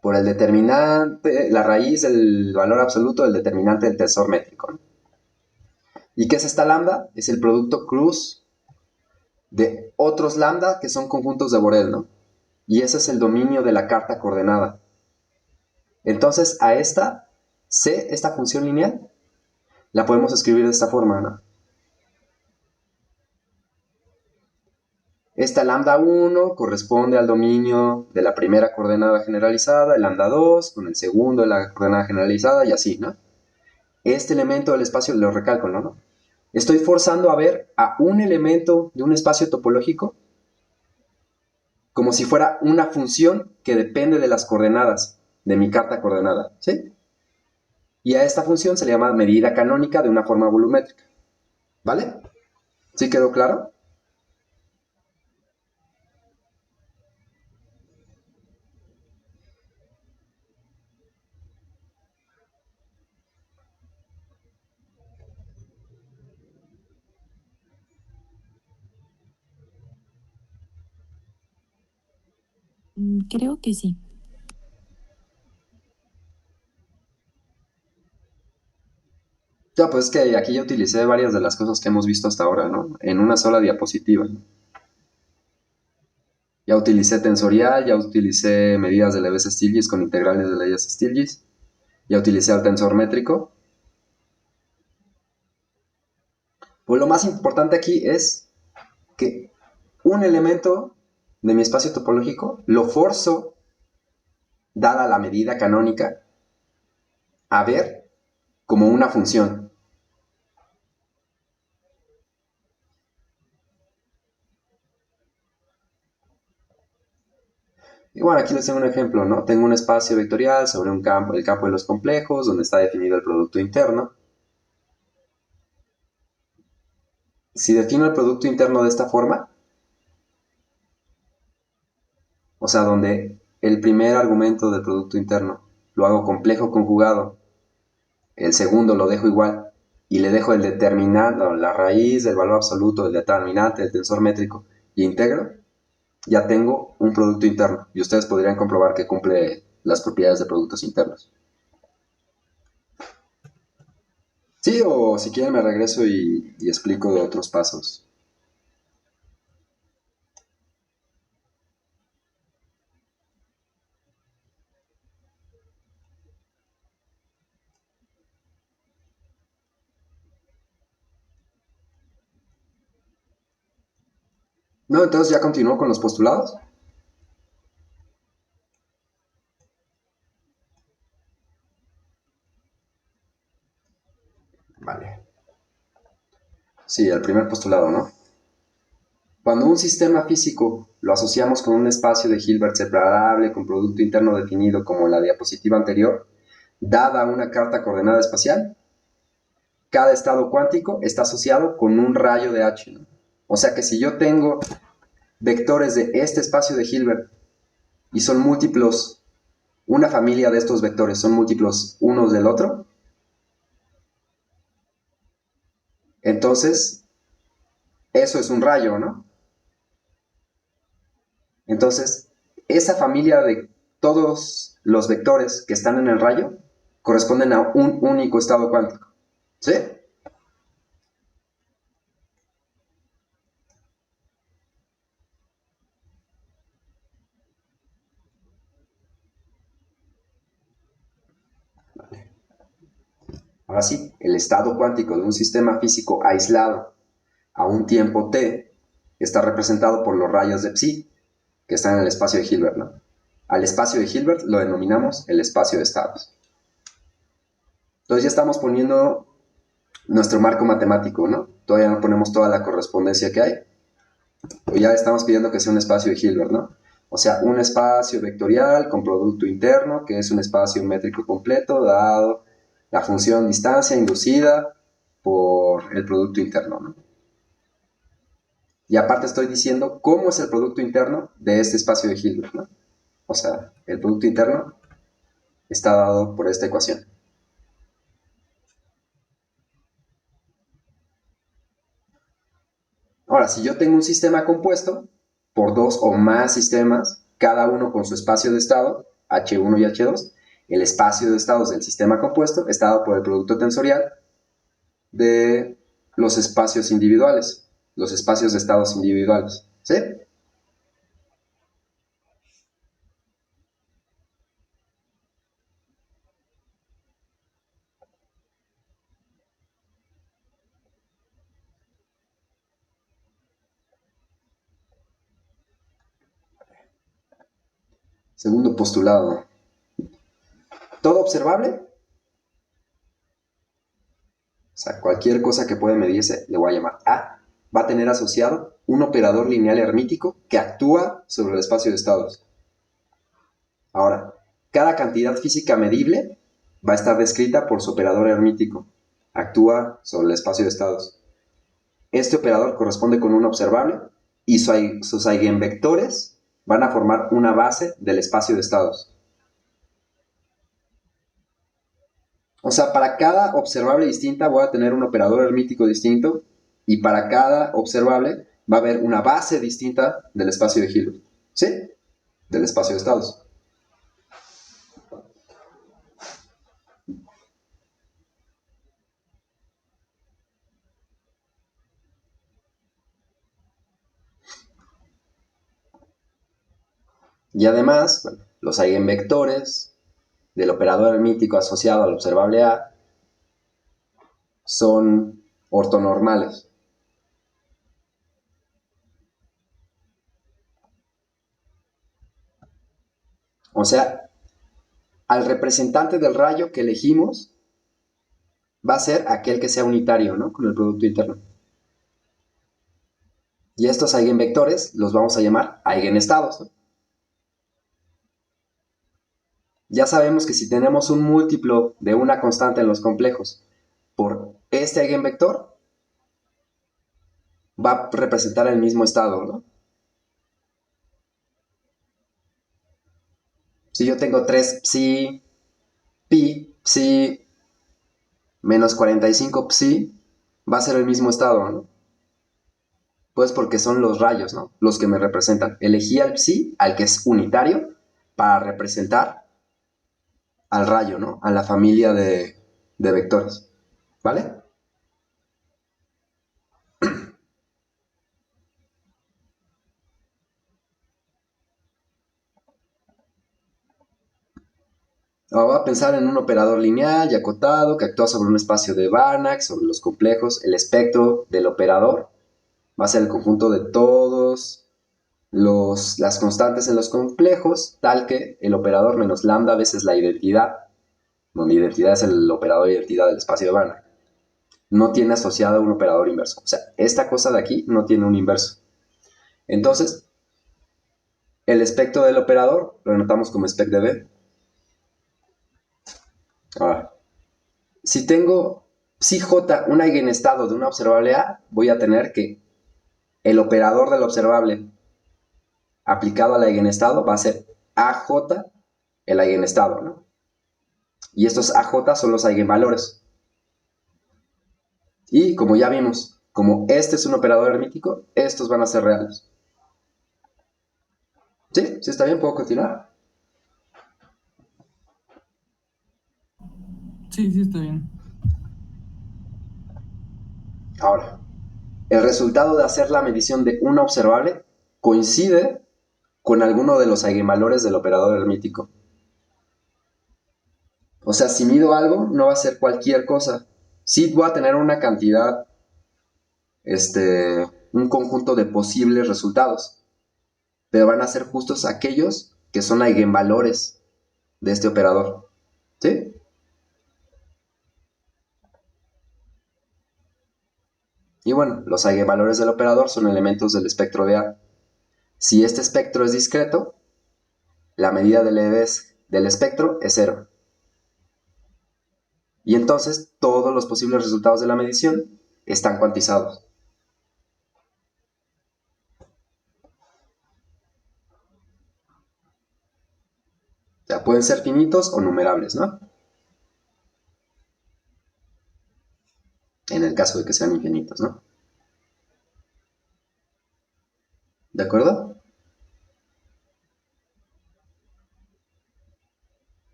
por el determinante, la raíz del valor absoluto del determinante del tensor métrico, ¿no? ¿Y qué es esta lambda? Es el producto cruz de otros lambda que son conjuntos de Borel, ¿no? Y ese es el dominio de la carta coordenada. Entonces a esta C, esta función lineal, la podemos escribir de esta forma, ¿no? Esta lambda 1 corresponde al dominio de la primera coordenada generalizada, el lambda 2 con el segundo de la coordenada generalizada y así, ¿no? Este elemento del espacio, lo recalco, ¿no? Estoy forzando a ver a un elemento de un espacio topológico como si fuera una función que depende de las coordenadas de mi carta coordenada, ¿sí? Y a esta función se le llama medida canónica de una forma volumétrica, ¿vale? ¿Sí quedó claro? Creo que sí. Ya, pues es que aquí ya utilicé varias de las cosas que hemos visto hasta ahora, ¿no? En una sola diapositiva. Ya utilicé tensorial, ya utilicé medidas de Lebesgue-Stieltjes con integrales de Lebesgue-Stieltjes, ya utilicé al tensor métrico. Pues lo más importante aquí es que un elemento de mi espacio topológico lo forzo, dada la medida canónica, a ver como una función. Y bueno, aquí les tengo un ejemplo, ¿no? Tengo un espacio vectorial sobre un campo, el campo de los complejos, donde está definido el producto interno. Si defino el producto interno de esta forma, O sea, donde el primer argumento del producto interno lo hago complejo conjugado, el segundo lo dejo igual y le dejo el determinante, la raíz, el valor absoluto, el determinante, el tensor métrico y integro, ya tengo un producto interno y ustedes podrían comprobar que cumple las propiedades de productos internos. Sí, o si quieren me regreso y explico de otros pasos. No, entonces ya continúo con los postulados. Vale. Sí, el primer postulado, ¿no? Cuando un sistema físico lo asociamos con un espacio de Hilbert separable con producto interno definido como en la diapositiva anterior, dada una carta coordenada espacial, cada estado cuántico está asociado con un rayo de H, ¿no? O sea que si yo tengo vectores de este espacio de Hilbert y son múltiplos, una familia de estos vectores son múltiplos unos del otro, entonces eso es un rayo, ¿no? Entonces, esa familia de todos los vectores que están en el rayo corresponden a un único estado cuántico. ¿Sí? Ahora sí, el estado cuántico de un sistema físico aislado a un tiempo t está representado por los rayos de psi que están en el espacio de Hilbert, ¿no? Al espacio de Hilbert lo denominamos el espacio de estados. Entonces ya estamos poniendo nuestro marco matemático, ¿no? Todavía no ponemos toda la correspondencia que hay. O ya estamos pidiendo que sea un espacio de Hilbert, ¿no? O sea, un espacio vectorial con producto interno, que es un espacio métrico completo, dado la función distancia inducida por el producto interno, ¿no? Y aparte estoy diciendo cómo es el producto interno de este espacio de Hilbert, ¿no? O sea, el producto interno está dado por esta ecuación. Ahora, si yo tengo un sistema compuesto por dos o más sistemas, cada uno con su espacio de estado, H1 y H2, el espacio de estados del sistema compuesto está dado por el producto tensorial de los espacios individuales, los espacios de estados individuales. ¿Sí? Segundo postulado. Todo observable, o sea, cualquier cosa que pueda medirse, le voy a llamar A, va a tener asociado un operador lineal hermítico que actúa sobre el espacio de estados. Ahora, cada cantidad física medible va a estar descrita por su operador hermítico. Actúa sobre el espacio de estados. Este operador corresponde con un observable y sus eigenvectores van a formar una base del espacio de estados. O sea, para cada observable distinta voy a tener un operador hermítico distinto y para cada observable va a haber una base distinta del espacio de Hilbert. ¿Sí? Del espacio de estados. Y además, bueno, los eigenvectores del operador hermítico asociado al observable A son ortonormales. O sea, al representante del rayo que elegimos va a ser aquel que sea unitario, ¿no? Con el producto interno. Y estos eigenvectores los vamos a llamar eigenestados, ¿no? Ya sabemos que si tenemos un múltiplo de una constante en los complejos por este eigenvector, va a representar el mismo estado, ¿no? Si yo tengo 3 psi, pi, psi, menos 45 psi, va a ser el mismo estado, ¿no? Pues porque son los rayos, ¿no? Los que me representan. Elegí al psi, al que es unitario, para representar al rayo, ¿no? A la familia de vectores, ¿vale? Ahora voy a pensar en un operador lineal y acotado que actúa sobre un espacio de Banach, sobre los complejos. El espectro del operador va a ser el conjunto de todos las constantes en los complejos, tal que el operador menos lambda veces la identidad, donde identidad es el operador de identidad del espacio de Banach, no tiene asociado un operador inverso. O sea, esta cosa de aquí no tiene un inverso. Entonces, el espectro del operador lo anotamos como spec de B. Ahora, si tengo psi j un eigenestado de una observable A, voy a tener que el operador del observable aplicado al eigenestado va a ser AJ el eigenestado, ¿no? Y estos AJ son los eigenvalores. Y como ya vimos, como este es un operador hermítico, estos van a ser reales. ¿Sí? ¿Sí está bien? ¿Puedo continuar? Sí, sí, está bien. Ahora, el resultado de hacer la medición de una observable coincide con alguno de los eigenvalores del operador hermítico. O sea, si mido algo, no va a ser cualquier cosa. Sí voy a tener una cantidad, un conjunto de posibles resultados, pero van a ser justos aquellos que son eigenvalores de este operador. ¿Sí? Y bueno, los eigenvalores del operador son elementos del espectro de A. Si este espectro es discreto, la medida del EVS del espectro es 0. Y entonces todos los posibles resultados de la medición están cuantizados. O sea, pueden ser finitos o numerables, ¿no? En el caso de que sean infinitos, ¿no? ¿De acuerdo?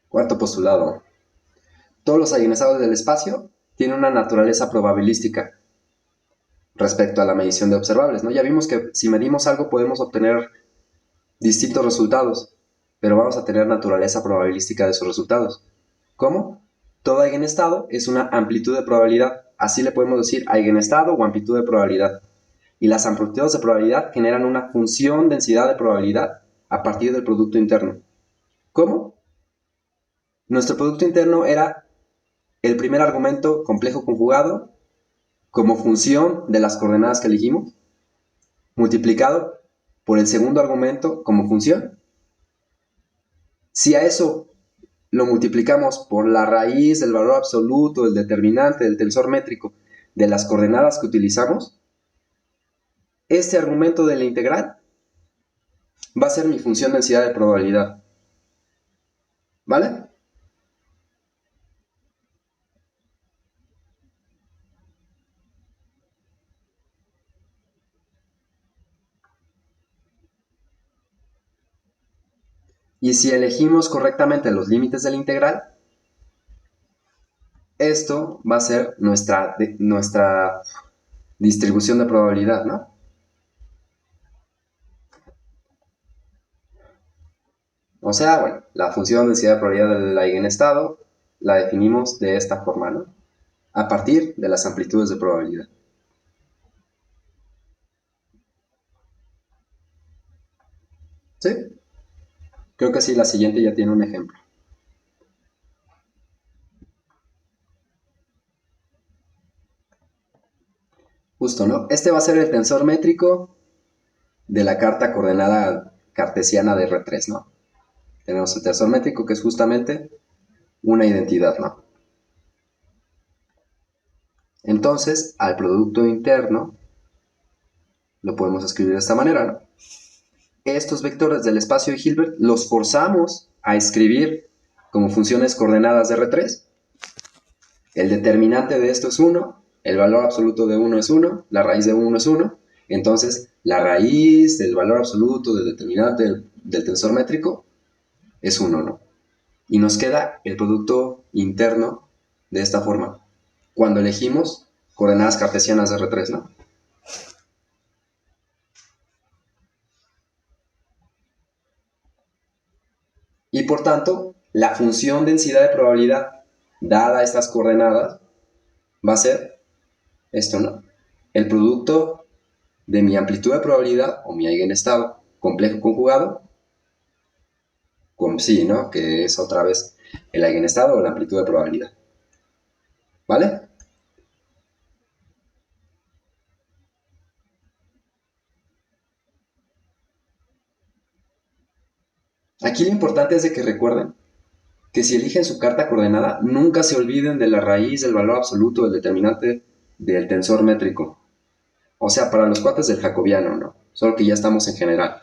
Cuarto postulado. Todos los eigenestados del espacio tienen una naturaleza probabilística respecto a la medición de observables, ¿no? Ya vimos que si medimos algo podemos obtener distintos resultados, pero vamos a tener naturaleza probabilística de esos resultados. ¿Cómo? Todo eigenestado es una amplitud de probabilidad. Así le podemos decir eigenestado o amplitud de probabilidad. Y las amplitudes de probabilidad generan una función densidad de probabilidad a partir del producto interno. ¿Cómo? Nuestro producto interno era el primer argumento complejo conjugado como función de las coordenadas que elegimos, multiplicado por el segundo argumento como función. Si a eso lo multiplicamos por la raíz del valor absoluto, del determinante, del tensor métrico, de las coordenadas que utilizamos, este argumento de la integral va a ser mi función densidad de probabilidad. ¿Vale? Y si elegimos correctamente los límites de la integral, esto va a ser nuestra distribución de probabilidad, ¿no? O sea, bueno, la función densidad de probabilidad del eigenestado la definimos de esta forma, ¿no? A partir de las amplitudes de probabilidad. ¿Sí? Creo que sí, la siguiente ya tiene un ejemplo. Justo, ¿no? Este va a ser el tensor métrico de la carta coordenada cartesiana de R3, ¿no? Tenemos el tensor métrico que es justamente una identidad, ¿no? Entonces, al producto interno lo podemos escribir de esta manera, ¿no? Estos vectores del espacio de Hilbert los forzamos a escribir como funciones coordenadas de R3. El determinante de esto es 1, el valor absoluto de 1 es 1, la raíz de 1 es 1, entonces la raíz del valor absoluto del determinante del tensor métrico es 1, ¿no? Y nos queda el producto interno de esta forma, cuando elegimos coordenadas cartesianas de R3, ¿no? Y por tanto, la función densidad de probabilidad dada estas coordenadas va a ser esto, ¿no? El producto de mi amplitud de probabilidad o mi eigenestado complejo conjugado con psi, ¿no? Que es otra vez el eigenestado o la amplitud de probabilidad. ¿Vale? Aquí lo importante es de que recuerden que si eligen su carta coordenada, nunca se olviden de la raíz del valor absoluto del determinante del tensor métrico. O sea, para los cuates del jacobiano, ¿no? Solo que ya estamos en general.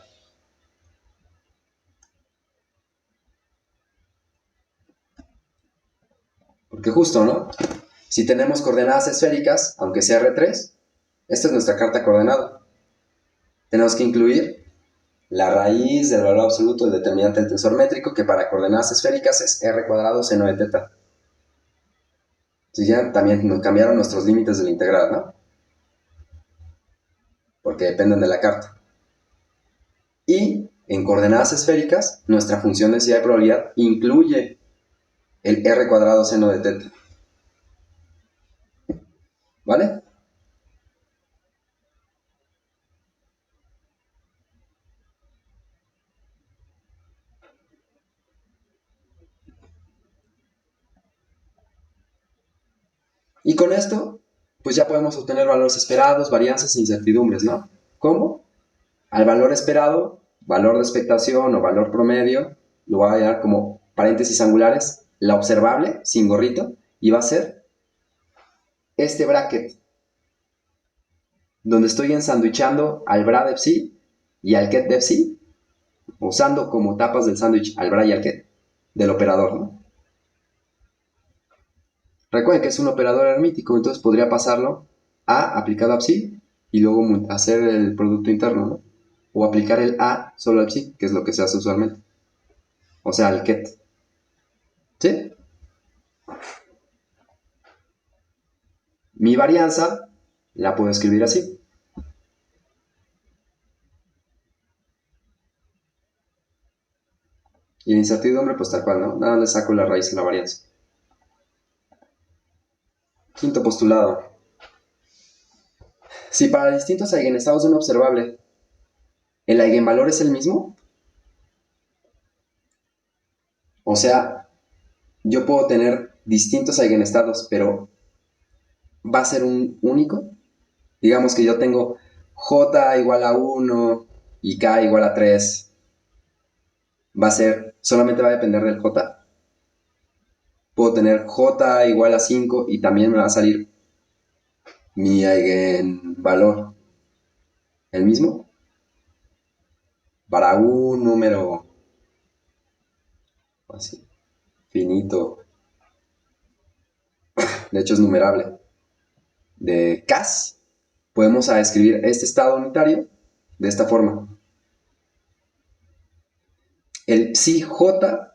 Porque justo, ¿no? Si tenemos coordenadas esféricas, aunque sea R3, esta es nuestra carta coordenada. Tenemos que incluir la raíz del valor absoluto del determinante del tensor métrico, que para coordenadas esféricas es r cuadrado seno de teta. Entonces ya también nos cambiaron nuestros límites de la integral, ¿no? Porque dependen de la carta. Y en coordenadas esféricas, nuestra función de densidad de probabilidad incluye el r cuadrado seno de teta. ¿Vale? Y con esto, pues ya podemos obtener valores esperados, varianzas e incertidumbres, ¿no? ¿Cómo? Al valor esperado, valor de expectación o valor promedio, lo voy a llamar como paréntesis angulares, la observable, sin gorrito, y va a ser este bracket, donde estoy ensanduichando al bra de psi y al ket de psi, usando como tapas del sándwich al bra y al ket del operador, ¿no? Recuerden que es un operador hermítico, entonces podría pasarlo a aplicado a psi y luego hacer el producto interno, ¿no? O aplicar el a solo al psi, que es lo que se hace usualmente. O sea, al ket. ¿Sí? Mi varianza la puedo escribir así. Y la incertidumbre, pues tal cual, ¿no? Nada más le saco la raíz a la varianza. Quinto postulado. Si para distintos eigenestados de un observable el eigenvalor es el mismo, o sea, yo puedo tener distintos eigenestados, pero va a ser un único. Digamos que yo tengo j igual a 1 y k igual a 3. Va a ser, solamente va a depender del j. Puedo tener j igual a 5 y también me va a salir mi eigenvalor el mismo para un número así, finito, de hecho es numerable, de Cas, podemos escribir este estado unitario de esta forma. El psi j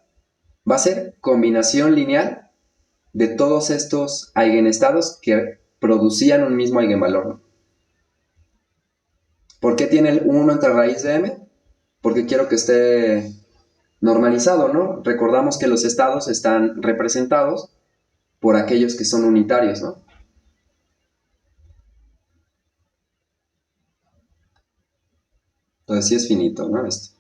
va a ser combinación lineal de todos estos eigenestados que producían un mismo eigenvalor. ¿Por qué tiene el 1 entre raíz de m? Porque quiero que esté normalizado, ¿no? Recordamos que los estados están representados por aquellos que son unitarios, ¿no? Entonces sí es finito, ¿no? Esto.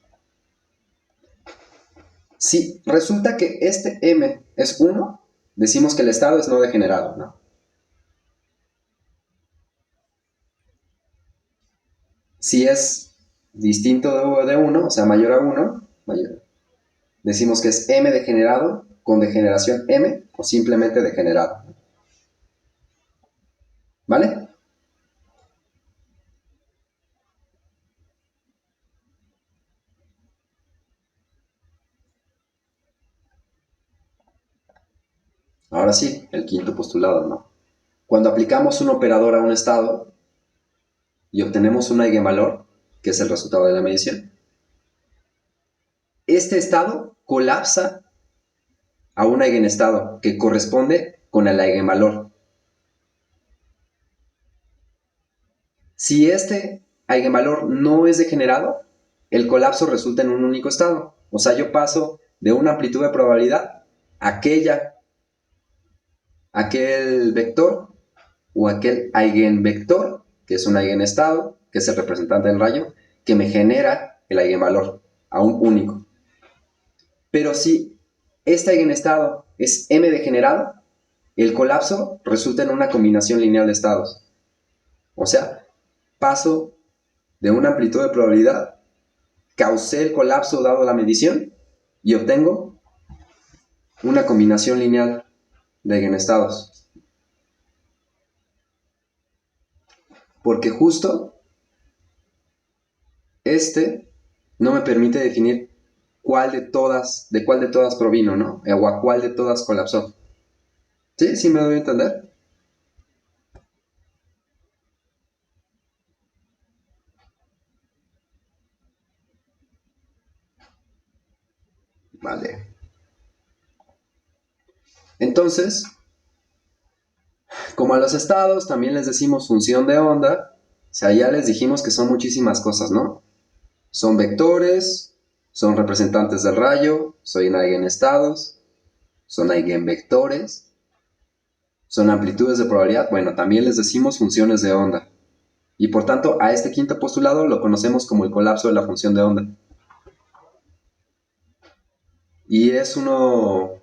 Si resulta que este m es 1, decimos que el estado es no degenerado, ¿no? Si es distinto de 1, o sea, mayor a 1, decimos que es m degenerado con degeneración m o simplemente degenerado. ¿Vale? Ahora sí, el quinto postulado, ¿no? Cuando aplicamos un operador a un estado y obtenemos un eigenvalor, que es el resultado de la medición, este estado colapsa a un eigenestado que corresponde con el eigenvalor. Si este eigenvalor no es degenerado, el colapso resulta en un único estado. O sea, yo paso de una amplitud de probabilidad a aquel vector o aquel eigenvector, que es un eigenestado, que es el representante del rayo, que me genera el eigenvalor a un único. Pero si este eigenestado es m degenerado, el colapso resulta en una combinación lineal de estados. O sea, paso de una amplitud de probabilidad, causé el colapso dado la medición y obtengo una combinación lineal de eigenestados. Porque justo este no me permite definir de cuál de todas provino, ¿no? O a cuál de todas colapsó. ¿Sí? ¿Sí me doy a entender? Vale. Entonces, como a los estados también les decimos función de onda, o sea, ya les dijimos que son muchísimas cosas, ¿no? Son vectores, son representantes del rayo, son eigenestados, son eigenvectores, son amplitudes de probabilidad. Bueno, también les decimos funciones de onda. Y por tanto, a este quinto postulado lo conocemos como el colapso de la función de onda. Y es uno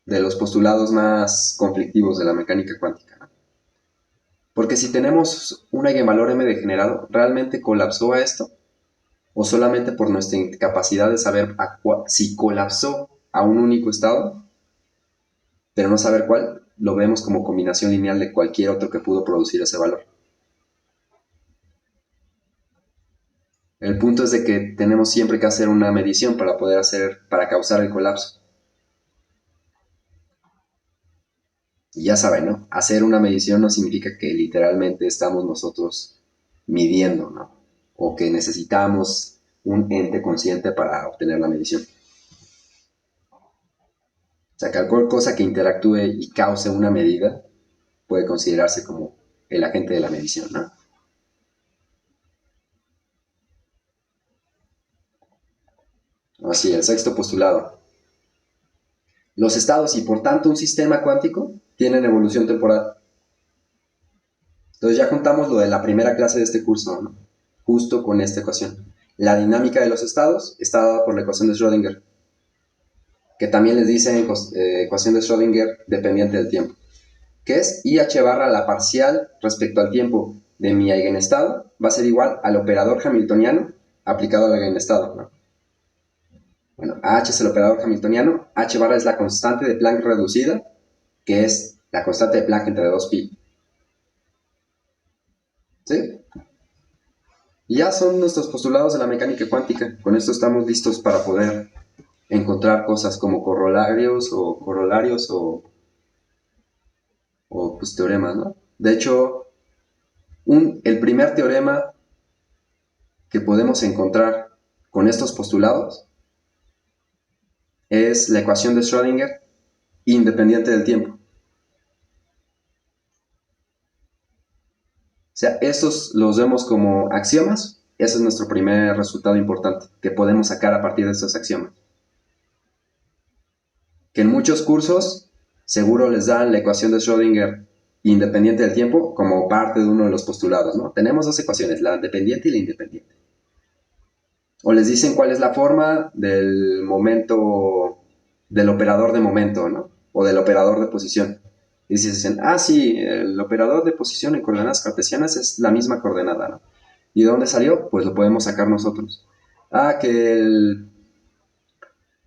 de los postulados más conflictivos de la mecánica cuántica. Porque si tenemos un eigenvalor m degenerado, ¿realmente colapsó a esto? ¿O solamente por nuestra incapacidad de saber si colapsó a un único estado, pero no saber cuál, lo vemos como combinación lineal de cualquier otro que pudo producir ese valor? El punto es de que tenemos siempre que hacer una medición para causar el colapso. Y ya saben, ¿no? Hacer una medición no significa que literalmente estamos nosotros midiendo, ¿no? O que necesitamos un ente consciente para obtener la medición. O sea, cualquier cosa que interactúe y cause una medida puede considerarse como el agente de la medición, ¿no? Así, el sexto postulado. Los estados y por tanto un sistema cuántico tienen evolución temporal. Entonces ya juntamos lo de la primera clase de este curso, ¿no? Justo con esta ecuación. La dinámica de los estados está dada por la ecuación de Schrödinger, que también les dicen ecuación de Schrödinger dependiente del tiempo, que es IH barra la parcial respecto al tiempo de mi eigenestado va a ser igual al operador hamiltoniano aplicado al eigenestado, ¿no? Bueno, H es el operador hamiltoniano, H barra es la constante de Planck reducida, que es la constante de Planck entre 2pi. ¿Sí? Y ya son nuestros postulados de la mecánica cuántica. Con esto estamos listos para poder encontrar cosas como corolarios o pues, teoremas, ¿no? De hecho, el primer teorema que podemos encontrar con estos postulados es la ecuación de Schrödinger independiente del tiempo. O sea, estos los vemos como axiomas. Ese es nuestro primer resultado importante que podemos sacar a partir de estos axiomas. Que en muchos cursos seguro les dan la ecuación de Schrödinger independiente del tiempo como parte de uno de los postulados, ¿no? Tenemos dos ecuaciones, la dependiente y la independiente. O les dicen cuál es la forma del momento, del operador de momento, ¿no? O del operador de posición. Y dicen, sí, el operador de posición en coordenadas cartesianas es la misma coordenada, ¿no? ¿Y de dónde salió? Pues lo podemos sacar nosotros. Que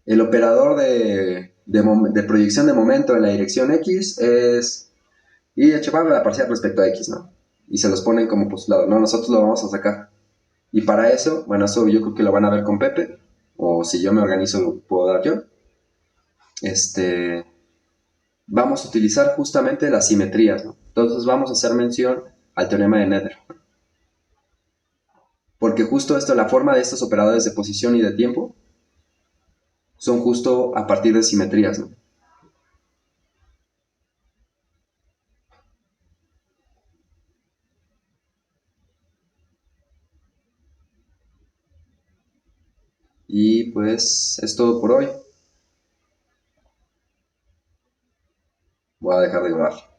el operador de proyección de momento en la dirección X es IH barra la parcial respecto a X, ¿no? Y se los ponen como postulado. No, nosotros lo vamos a sacar. Y para eso, bueno, eso yo creo que lo van a ver con Pepe, o si yo me organizo lo puedo dar yo. vamos a utilizar justamente las simetrías, ¿no? Entonces vamos a hacer mención al teorema de Nether. Porque justo esto, la forma de estos operadores de posición y de tiempo son justo a partir de simetrías, ¿no? Y pues es todo por hoy. Voy a dejar de grabar.